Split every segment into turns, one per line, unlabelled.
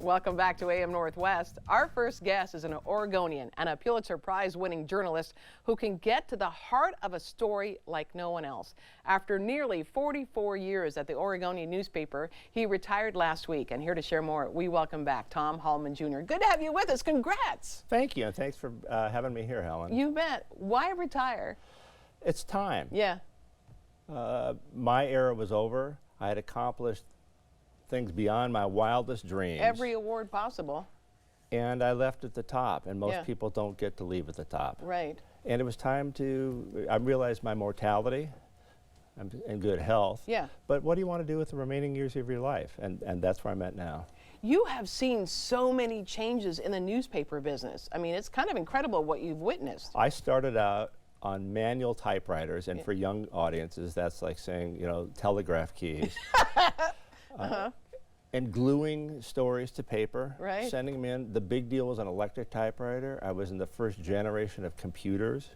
Welcome back to AM Northwest. Our first guest is an Oregonian and a Pulitzer Prize-winning journalist who can get to the heart of a story like no one else. After nearly 44 years at the Oregonian newspaper, he retired last week. And here to share more, we welcome back Tom Hallman Jr. Good to have you with us. Congrats.
Thank you, and thanks for having me here, Helen.
You bet. Why retire?
It's time.
Yeah.
My era was over. I had accomplished things beyond my wildest dreams.
Every award possible.
And I left at the top, and most people don't get to leave at the top.
Right.
And it was time to, I realized my mortality. I'm in good health.
Yeah.
But what do you want to do with the remaining years of your life? And that's where I'm at now.
You have seen so many changes in the newspaper business. I mean, it's kind of incredible what you've witnessed.
I started out on manual typewriters, and for young audiences, that's like saying, you know, telegraph keys. And gluing stories to paper, sending them in. The big deal was an electric typewriter. I was in the first generation of computers.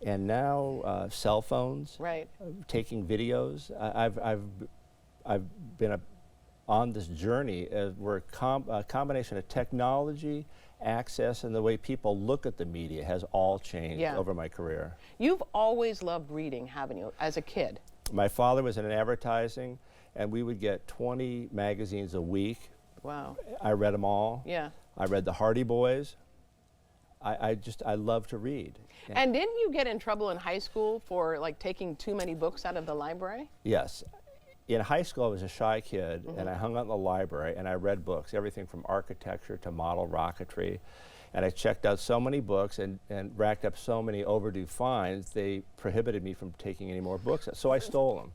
And now cell phones, taking videos. I've been on this journey where a combination of technology, access, and the way people look at the media has all changed over my career.
You've always loved reading, haven't you, as a kid? My
father was in advertising, and we would get 20 magazines a week.
Wow.
I read them all.
Yeah.
I read the Hardy Boys. I love to read.
And didn't you get in trouble in high school for like taking too many books out of the library?
Yes. In high school, I was a shy kid, and I hung out in the library, and I read books, everything from architecture to model rocketry. And I checked out so many books and racked up so many overdue fines, they prohibited me from taking any more books. So I stole them.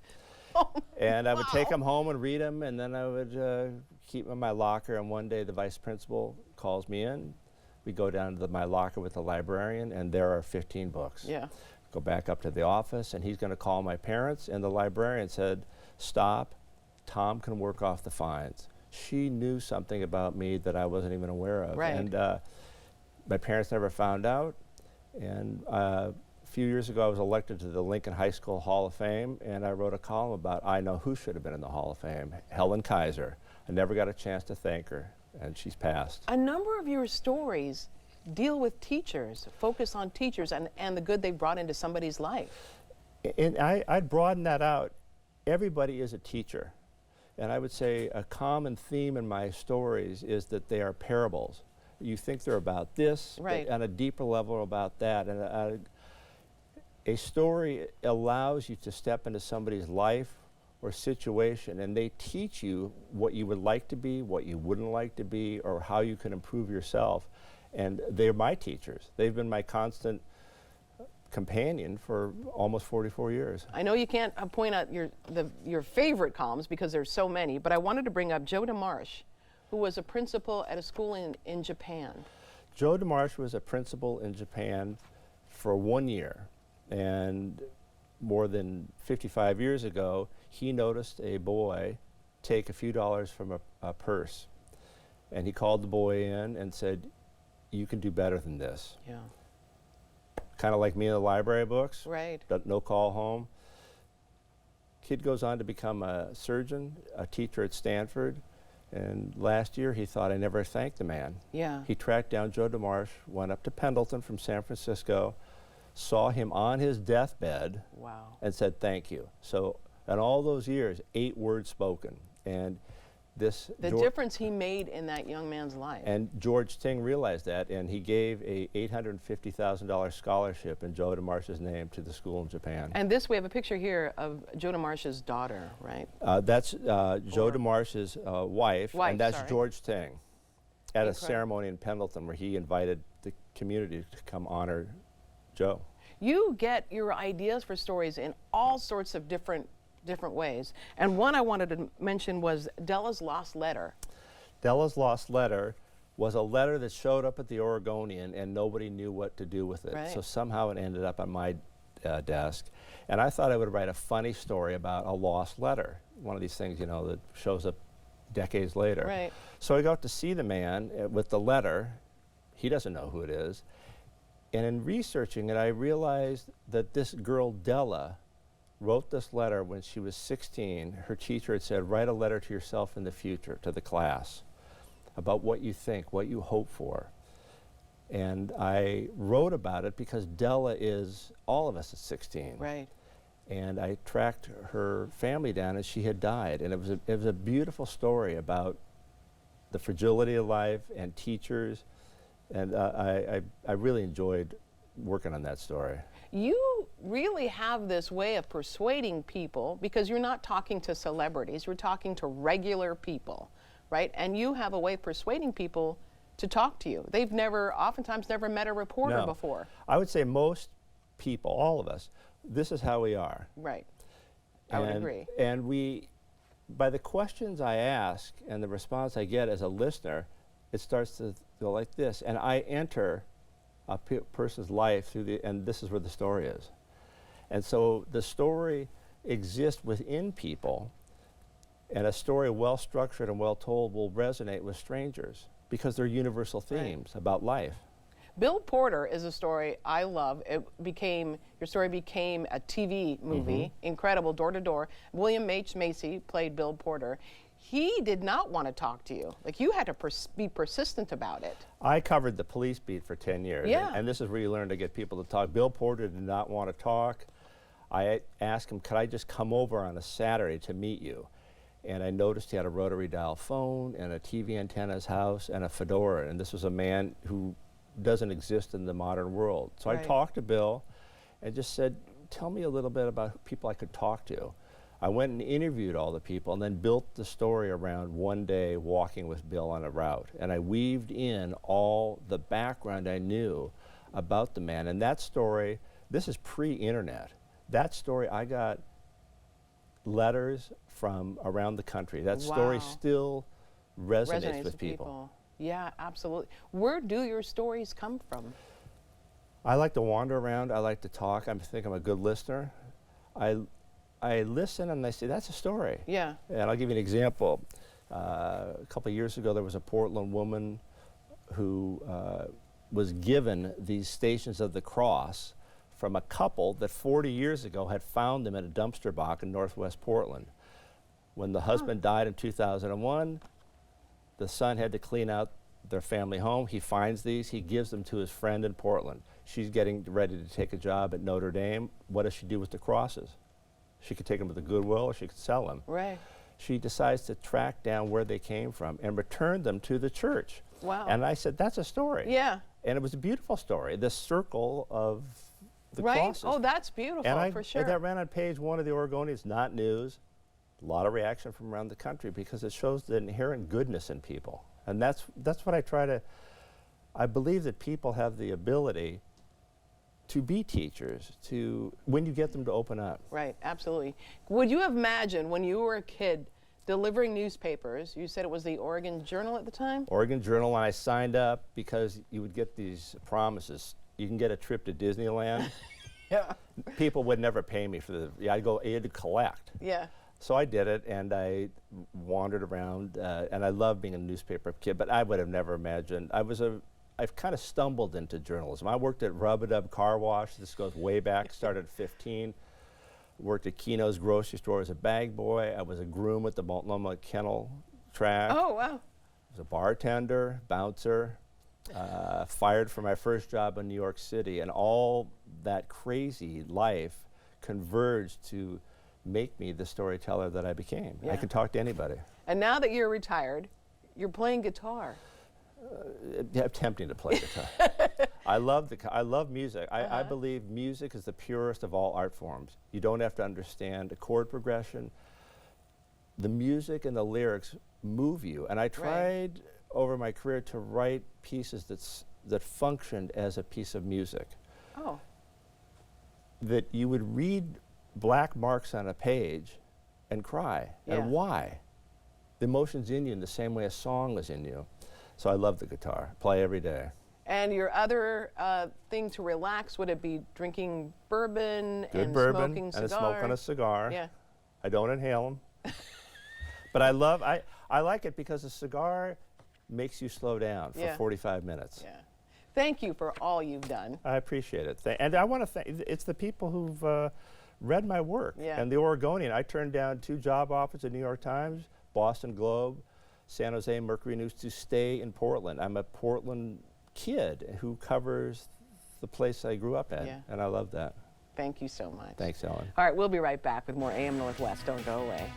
And I would take them home and read them, and then I would keep them in my locker. And one day the vice principal calls me in. We go down to my locker with the librarian, and there are 15 books.
Yeah.
Go back up to the office, and he's going to call my parents. And the librarian said, "Stop. Tom can work off the fines." She knew something about me that I wasn't even aware of.
Right.
And my parents never found out. And a few years ago, I was elected to the Lincoln High School Hall of Fame, and I wrote a column about I know who should have been in the Hall of Fame, Helen Kaiser. I never got a chance to thank her, and she's passed.
A number of your stories deal with teachers, focus on teachers and the good they brought into somebody's life.
And I'd broaden that out. Everybody is a teacher. And I would say a common theme in my stories is that they are parables. You think they're about this, but on a deeper level about that. And a story allows you to step into somebody's life or situation, and they teach you what you would like to be, what you wouldn't like to be, or how you can improve yourself. And they're my teachers. They've been my constant companion for almost 44 years.
I know you can't point out your favorite columns because there's so many, but I wanted to bring up Joe Marsh, who was a principal at a school in Japan.
Joe Marsh was a principal in Japan for 1 year, and more than 55 years ago, he noticed a boy take a few dollars from a purse, and he called the boy in and said, "You can do better than this."
Yeah.
Kind of like me in the library books.
Right.
No call home. Kid goes on to become a surgeon, a teacher at Stanford, and last year he thought I never thanked the man.
Yeah.
He tracked down Joe Marsh, went up to Pendleton from San Francisco, saw him on his deathbed, and said thank you. So in all those years, 8 words spoken. And this
the difference he made in that young man's life.
And George Ting realized that, and he gave a $850,000 scholarship in Joe Marsh's name to the school in Japan.
And this, we have a picture here of Joe Marsh's daughter, right?
That's Joe Marsh's wife, and that's George Ting at a ceremony in Pendleton where he invited the community to come honor Joe.
You get your ideas for stories in all sorts of different ways. And one I wanted to mention was Della's Lost Letter.
Della's Lost Letter was a letter that showed up at the Oregonian and nobody knew what to do with it.
Right.
So somehow it ended up on my desk. And I thought I would write a funny story about a lost letter. One of these things, you know, that shows up decades later.
Right.
So I go out to see the man with the letter. He doesn't know who it is. And in researching it, I realized that this girl, Della, wrote this letter when she was 16. Her teacher had said, write a letter to yourself in the future, to the class. about what you think, what you hope for. And I wrote about it because Della is all of us at 16.
Right.
And I tracked her family down as she had died. And it was a beautiful story about the fragility of life and teachers. And I really enjoyed working on that story.
You really have this way of persuading people, because you're not talking to celebrities, you're talking to regular people, right? And you have a way of persuading people to talk to you. They've oftentimes never met a reporter before.
I would say most people, all of us, this is how we are.
Right. I would agree.
And by the questions I ask and the response I get as a listener, it starts to go like this. And I enter a person's life and this is where the story is. And so the story exists within people, and a story well structured and well told will resonate with strangers because they're universal themes about life.
Bill Porter is a story I love. Your story became a TV movie, incredible, door to door. William H. Macy played Bill Porter. He did not want to talk to you. Like, you had to be persistent about it.
I covered the police beat for 10 years.
Yeah.
And this is where you learn to get people to talk. Bill Porter did not want to talk. I asked him, could I just come over on a Saturday to meet you? And I noticed he had a rotary dial phone and a TV antenna in his house and a fedora. And this was a man who doesn't exist in the modern world. So I talked to Bill and just said, tell me a little bit about people I could talk to. I went and interviewed all the people and then built the story around one day walking with Bill on a route. And I weaved in all the background I knew about the man. And that story, this is pre-internet. That story, I got letters from around the country. That story still resonates with people.
Yeah, absolutely. Where do your stories come from?
I like to wander around. I like to talk. I think I'm a good listener. I listen and I say, that's a story.
Yeah.
And I'll give you an example. A couple of years ago, there was a Portland woman who was given these Stations of the Cross from a couple that 40 years ago had found them in a dumpster box in northwest Portland. When the husband died in 2001, the son had to clean out their family home. He finds these, he gives them to his friend in Portland. She's getting ready to take a job at Notre Dame. What does she do with the crosses? She could take them to the Goodwill or she could sell them.
Right.
She decides to track down where they came from and return them to the church.
Wow.
And I said, that's a story.
Yeah.
And it was a beautiful story, the circle of the crosses.
Oh, that's beautiful, for sure.
And that ran on page 1 of the Oregonian. It's not news. A lot of reaction from around the country because it shows the inherent goodness in people. And that's what I try to, I believe that people have the ability to be teachers, when you get them to open up.
Right, absolutely. Would you have imagined when you were a kid delivering newspapers, you said it was the Oregon Journal at the time?
Oregon Journal, and I signed up because you would get these promises. You can get a trip to Disneyland.
Yeah.
People would never pay me for I had to collect.
Yeah.
So I did it, and I wandered around, and I loved being a newspaper kid, but I would have never imagined. I've kind of stumbled into journalism. I worked at Rub-A-Dub Car Wash. This goes way back, started at 15. Worked at Keno's grocery store as a bag boy. I was a groom at the Multnomah Kennel Track.
Oh, wow.
I was a bartender, bouncer, fired for my first job in New York City, and all that crazy life converged to make me the storyteller that I became.
Yeah.
I could talk to anybody.
And now that you're retired, you're playing guitar.
Attempting to play guitar. I love music. I believe music is the purest of all art forms. You don't have to understand a chord progression. The music and the lyrics move you. And I tried over my career to write pieces that functioned as a piece of music.
Oh.
That you would read black marks on a page and cry.
Yeah.
And why? The emotion's in you in the same way a song is in you. So I love the guitar, play every day.
And your other thing to relax, would it be drinking bourbon
Good bourbon
smoking cigar?
and smoking a cigar.
Yeah.
I don't inhale them. But I like it because a cigar makes you slow down for 45 minutes.
Yeah. Thank you for all you've done.
I appreciate it. And I want to thank, it's the people who've read my work.
Yeah.
And the Oregonian, I turned down 2 job offers at New York Times, Boston Globe, San Jose Mercury News to stay in Portland. I'm a Portland kid who covers the place I grew up in, and I love that.
Thank you so much.
Thanks, Ellen.
All right, we'll be right back with more AM Northwest. Don't go away.